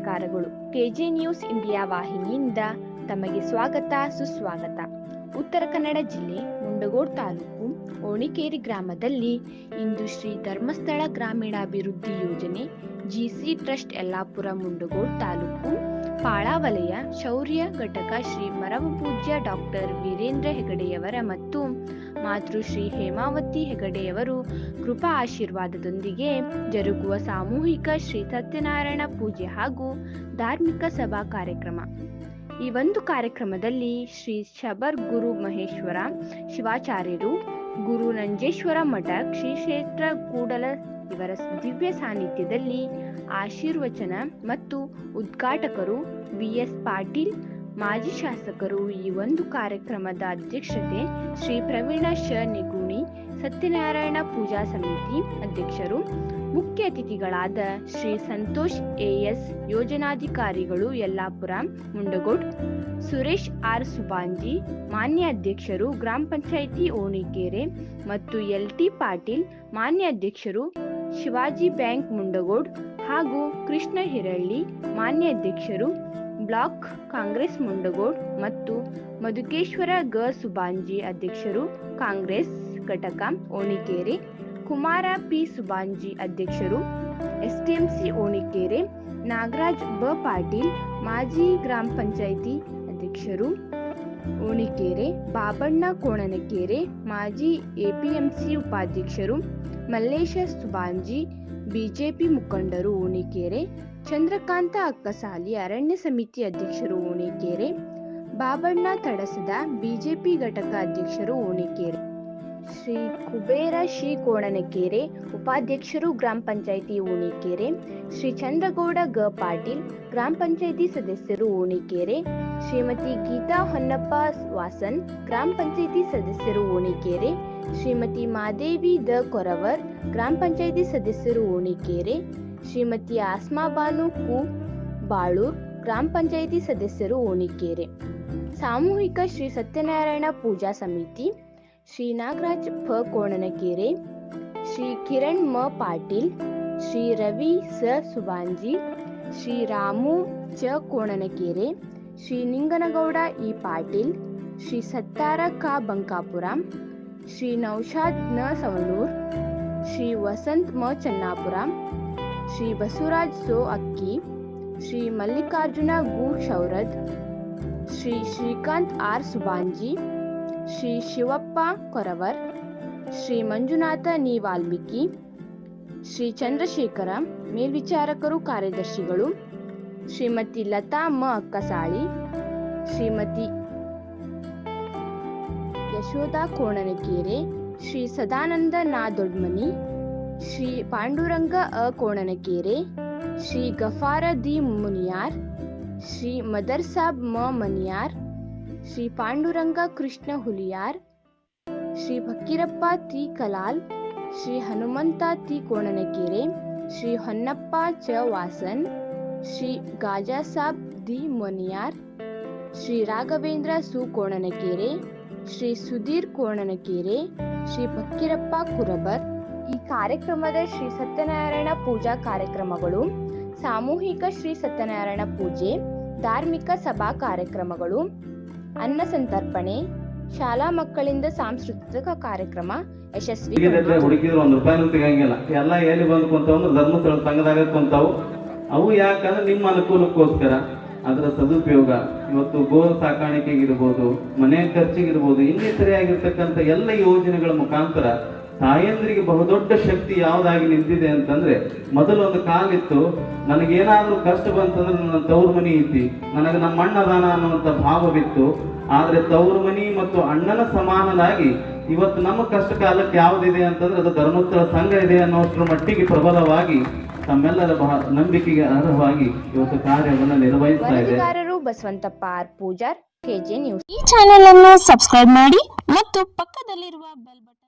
ನಮಸ್ಕಾರಗಳು. K J news India ವಾಹಿನಿಯಿಂದ ತಮಗೆ ಸ್ವಾಗತ ಸುಸ್ವಾಗತ. ಉತ್ತರ ಕನ್ನಡ ಜಿಲ್ಲೆ ಮುಂಡಗೋಡ್ ತಾಲೂಕು ಓಣಿಕೇರಿ ಗ್ರಾಮದಲ್ಲಿ ಇಂದು ಶ್ರೀ ಧರ್ಮಸ್ಥಳ ಗ್ರಾಮೀಣಾಭಿವೃದ್ಧಿ ಯೋಜನೆ ಜಿಸಿ ಟ್ರಸ್ಟ್ ಯಲ್ಲಾಪುರ ಮುಂಡಗೋಡ್ ತಾಲೂಕು ಪಾಳಾವಲಯ ಶೌರ್ಯ ಘಟಕ ಶ್ರೀ ಮರಮಪೂಜ್ಯ ಡಾಕ್ಟರ್ ವೀರೇಂದ್ರ ಹೆಗಡೆಯವರ ಮತ್ತು ಮಾತೃಶ್ರೀ ಹೇಮಾವತಿ ಹೆಗಡೆಯವರು ಕೃಪಾ ಆಶೀರ್ವಾದದೊಂದಿಗೆ ಜರುಗುವ ಸಾಮೂಹಿಕ ಶ್ರೀ ಸತ್ಯನಾರಾಯಣ ಪೂಜೆ ಹಾಗೂ ಧಾರ್ಮಿಕ ಸಭಾ ಕಾರ್ಯಕ್ರಮ. ಈ ಒಂದು ಕಾರ್ಯಕ್ರಮದಲ್ಲಿ ಶ್ರೀ ಶಬರ್ ಗುರು ಮಹೇಶ್ವರ ಶಿವಾಚಾರ್ಯರು, ಗುರು ನಂಜೇಶ್ವರ ಮಠ ಶ್ರೀ ಕ್ಷೇತ್ರ ಕೂಡಲ ಇವರ ದಿವ್ಯ ಸಾನ್ನಿಧ್ಯದಲ್ಲಿ ಆಶೀರ್ವಚನ ಮತ್ತು ಉದ್ಘಾಟಕರು ವಿ.ಎಸ್. ಪಾಟೀಲ್, ಮಾಜಿ ಶಾಸಕರು. ಈ ಒಂದು ಕಾರ್ಯಕ್ರಮದ ಅಧ್ಯಕ್ಷತೆ ಶ್ರೀ ಪ್ರವೀಣ ಶ. ನೆಗುಣಿ, ಸತ್ಯನಾರಾಯಣ ಪೂಜಾ ಸಮಿತಿ ಅಧ್ಯಕ್ಷರು. ಮುಖ್ಯ ಅತಿಥಿಗಳಾದ ಶ್ರೀ ಸಂತೋಷ್ ಎ.ಎಸ್. ಯೋಜನಾಧಿಕಾರಿಗಳು ಯಲ್ಲಾಪುರ ಮುಂಡಗೋಡ್, ಸುರೇಶ್ ಆರ್. ಸುಬಾಂಜಿ ಮಾನ್ಯ ಅಧ್ಯಕ್ಷರು ಗ್ರಾಮ ಪಂಚಾಯಿತಿ ಓಣಿಕೇರೆ ಮತ್ತು ಎಲ್.ಟಿ. ಪಾಟೀಲ್ ಮಾನ್ಯ ಅಧ್ಯಕ್ಷರು ಶಿವಾಜಿ ಬ್ಯಾಂಕ್ ಮುಂಡಗೋಡ್ ಹಾಗೂ ಕೃಷ್ಣ ಹಿರಳ್ಳಿ ಮಾನ್ಯ ಅಧ್ಯಕ್ಷರು ಬ್ಲಾಕ್ ಕಾಂಗ್ರೆಸ್ ಮುಂಡಗೋಡ್ ಮತ್ತು ಮಧುಕೇಶ್ವರ ಗ. ಸುಬಾಂಜಿ ಅಧ್ಯಕ್ಷರು ಕಾಂಗ್ರೆಸ್ ಘಟಕ ಓಣಿಕೇರೆ, ಕುಮಾರ ಪಿ. ಸುಬಾಂಜಿ ಅಧ್ಯಕ್ಷರು ಎಸ್ಟಿಎಂಸಿ ಓಣಿಕೇರೆ, ನಾಗರಾಜ್ ಬ. ಪಾಟೀಲ್ ಮಾಜಿ ಗ್ರಾಮ ಪಂಚಾಯಿತಿ ಅಧ್ಯಕ್ಷರು ಓಣಿಕೇರೆ, ಬಾಬಣ್ಣ ಕೋಣನಕೆರೆ ಮಾಜಿ ಎಪಿಎಂಸಿ ಉಪಾಧ್ಯಕ್ಷರು, ಮಲ್ಲೇಶ ಸುಬಾಂಜಿ ಬಿಜೆಪಿ ಮುಖಂಡರು ಓಣಿಕೇರೆ, ಚಂದ್ರಕಾಂತ ಅಕ್ಕಸಾಲಿ ಅರಣ್ಯ ಸಮಿತಿ ಅಧ್ಯಕ್ಷರು ಓಣಿಕೇರೆ, ಬಾಬಣ್ಣ ತಡಸದ ಬಿಜೆಪಿ ಘಟಕ ಅಧ್ಯಕ್ಷರು ಓಣಿಕೇರೆ, ಶ್ರೀ ಕುಬೇರ ಶ್ರೀ ಕೋಣನಕೆರೆ ಉಪಾಧ್ಯಕ್ಷರು ಗ್ರಾಮ ಪಂಚಾಯಿತಿ ಓಣಿಕೇರೆ, ಶ್ರೀ ಚಂದ್ರಗೌಡ ಗ. ಪಾಟೀಲ್ ಗ್ರಾಮ ಪಂಚಾಯಿತಿ ಸದಸ್ಯರು ಓಣಿಕೇರೆ, ಶ್ರೀಮತಿ ಗೀತಾ ಹೊನ್ನಪ್ಪ ವಾಸನ್ ಗ್ರಾಮ ಪಂಚಾಯಿತಿ ಸದಸ್ಯರು ಓಣಿಕೇರೆ, ಶ್ರೀಮತಿ ಮಾದೇವಿ ದ. ಕೊರವರ್ ಗ್ರಾಮ ಪಂಚಾಯಿತಿ ಸದಸ್ಯರು ಓಣಿಕೇರೆ, ಶ್ರೀಮತಿ ಆಸ್ಮಾ ಬಾನು ಕು. ಬಾಳೂರ್ ಗ್ರಾಮ ಪಂಚಾಯಿತಿ ಸದಸ್ಯರು ಓಣಿಕೇರೆ. ಸಾಮೂಹಿಕ ಶ್ರೀ ಸತ್ಯನಾರಾಯಣ ಪೂಜಾ ಸಮಿತಿ ಶ್ರೀ ನಾಗರಾಜ್ ಫ. ಕೋಣನಕೆರೆ, ಶ್ರೀ ಕಿರಣ್ ಮ. ಪಾಟೀಲ್, ಶ್ರೀ ರವಿ ಸ. ಸುಬಾಂಜಿ, ಶ್ರೀ ರಾಮು ಚ. ಕೋಣನಕೆರೆ, ಶ್ರೀ ನಿಂಗನಗೌಡ ಇ. ಪಾಟೀಲ್, ಶ್ರೀ ಸತ್ತಾರ ಕ. ಬಂಕಾಪುರ, ಶ್ರೀ ನೌಶಾದ್ ನ. ಸವಣೂರ್, ಶ್ರೀ ವಸಂತ್ ಮ. ಚನ್ನಾಪುರ, ಶ್ರೀ ಬಸವರಾಜ್ ಸೋ. ಅಕ್ಕಿ, ಶ್ರೀ ಮಲ್ಲಿಕಾರ್ಜುನ ಗು. ಶೌರದ್, ಶ್ರೀ ಶ್ರೀಕಾಂತ್ ಆರ್. ಸುಬಾಂಜಿ, ಶ್ರೀ ಶಿವಪ್ಪ ಕೊರವರ್, ಶ್ರೀ ಮಂಜುನಾಥ ನಿ. ವಾಲ್ಮೀಕಿ, ಶ್ರೀ ಚಂದ್ರಶೇಖರ ಮೇಲ್ವಿಚಾರಕರು ಕಾರ್ಯದರ್ಶಿಗಳು, ಶ್ರೀಮತಿ ಲತಾ ಮ. ಅಕ್ಕಸಾಳಿ, ಶ್ರೀಮತಿ ಯಶೋಧಾ ಕೋಣನಕೆರೆ, ಶ್ರೀ ಸದಾನಂದ ನಾ. ದೊಡ್ಮನಿ, ಶ್ರೀ ಪಾಂಡುರಂಗ ಅ. ಕೋಣನಕೆರೆ, ಶ್ರೀ ಗಫಾರ ದಿ. ಮುನಿಯಾರ್, ಶ್ರೀ ಮದರ್ಸಾಬ್ ಮ. ಮನಿಯಾರ್, ಶ್ರೀ ಪಾಂಡುರಂಗ ಕೃಷ್ಣ ಹುಲಿಯಾರ್, ಶ್ರೀ ಫಕೀರಪ್ಪ ತಿ. ಕಲಾಲ್, ಶ್ರೀ ಹನುಮಂತ ತಿ. ಕೋಣನಕೆರೆ, ಶ್ರೀ ಹೊನ್ನಪ್ಪ ಚ. ವಾಸನ್, ಶ್ರೀ ಗಾಜಾಸಾಬ್ ದಿ. ಮೊನಿಯಾರ್, ಶ್ರೀ ರಾಘವೇಂದ್ರ ಸು. ಕೋಣನಕೆರೆ, ಶ್ರೀ ಸುಧೀರ್ ಕೋಣನಕೆರೆ, ಶ್ರೀ ಫಕೀರಪ್ಪ ಕುರಬರ್. ಈ ಕಾರ್ಯಕ್ರಮದ ಶ್ರೀ ಸತ್ಯನಾರಾಯಣ ಪೂಜಾ ಕಾರ್ಯಕ್ರಮಗಳು, ಸಾಮೂಹಿಕ ಶ್ರೀ ಸತ್ಯನಾರಾಯಣ ಪೂಜೆ, ಧಾರ್ಮಿಕ ಸಭಾ ಕಾರ್ಯಕ್ರಮಗಳು, ಅನ್ನ ಸಂತರ್ಪಣೆ, ಶಾಲಾ ಮಕ್ಕಳಿಂದ ಸಾಂಸ್ಕೃತಿಕ ಕಾರ್ಯಕ್ರಮ ಯಶಸ್ವಿ. ಹುಡುಕಿದ್ರು ₹1 ತೆಗಂಗಿಲ್ಲ, ಎಲ್ಲ ಎಲ್ಲಿ ಬಂದು ಕುಂತಾವ ಧರ್ಮಸ್ಥಳ ಸಂಘದಾಗ ಕುಂತಾವು. ಅವು ಯಾಕಂದ್ರೆ ನಿಮ್ಮ ಅನುಕೂಲಕ್ಕೋಸ್ಕರ ಅದರ ಸದುಪಯೋಗ ಇವತ್ತು ಗೋ ಸಾಕಾಣಿಕೆಗಿರ್ಬೋದು, ಮನೆ ಖರ್ಚಿಗಿರ್ಬೋದು, ಇನ್ನಿತರೆ ಆಗಿರ್ತಕ್ಕಂಥ ಎಲ್ಲ ಯೋಜನೆಗಳ ಮುಖಾಂತರ ತಾಯಂದ್ರಿಗೆ ಬಹುದೊಡ್ಡ ಶಕ್ತಿ ಯಾವುದಾಗಿ ನಿಂತಿದೆ ಅಂತಂದ್ರೆ, ಮೊದಲೊಂದು ಕಾಲಿತ್ತು, ನನಗೇನಾದ್ರೂ ಕಷ್ಟ ಬಂತಂದ್ರೆ ನನ್ನ ತವ್ರ ಮನಿ ಐತಿ, ನನಗೆ ನಮ್ಮ ಅಣ್ಣ ದಾನ ಅನ್ನುವಂಥ ಭಾವವಿತ್ತು. ಆದ್ರೆ ತವ್ರ ಮನಿ ಮತ್ತು ಅಣ್ಣನ ಸಮಾನನಾಗಿ ಇವತ್ತು ನಮ್ಮ ಕಷ್ಟ ಕಾಲಕ್ಕೆ ಯಾವುದಿದೆ ಅಂತಂದ್ರೆ ಅದು ಧರ್ಮಸ್ಥಳ ಸಂಘ ಇದೆ ಅನ್ನೋಷ್ಟರ ಮಟ್ಟಿಗೆ ಪ್ರಬಲವಾಗಿ ತಮ್ಮೆಲ್ಲರ ನಂಬಿಕೆಗೆ ಅರ್ಹವಾಗಿ ಇವತ್ತು ಕಾರ್ಯವನ್ನು ನಿರ್ವಹಿಸ್ತಾ ಇದೆ. Basavanthappa R. Pujar, KJ news. ಈ ಚಾನೆಲ್ ಅನ್ನು ಸಬ್ಸ್ಕ್ರೈಬ್ ಮಾಡಿ ಮತ್ತು ಪಕ್ಕದಲ್ಲಿರುವ ಬೆಲ್ ಬಟನ್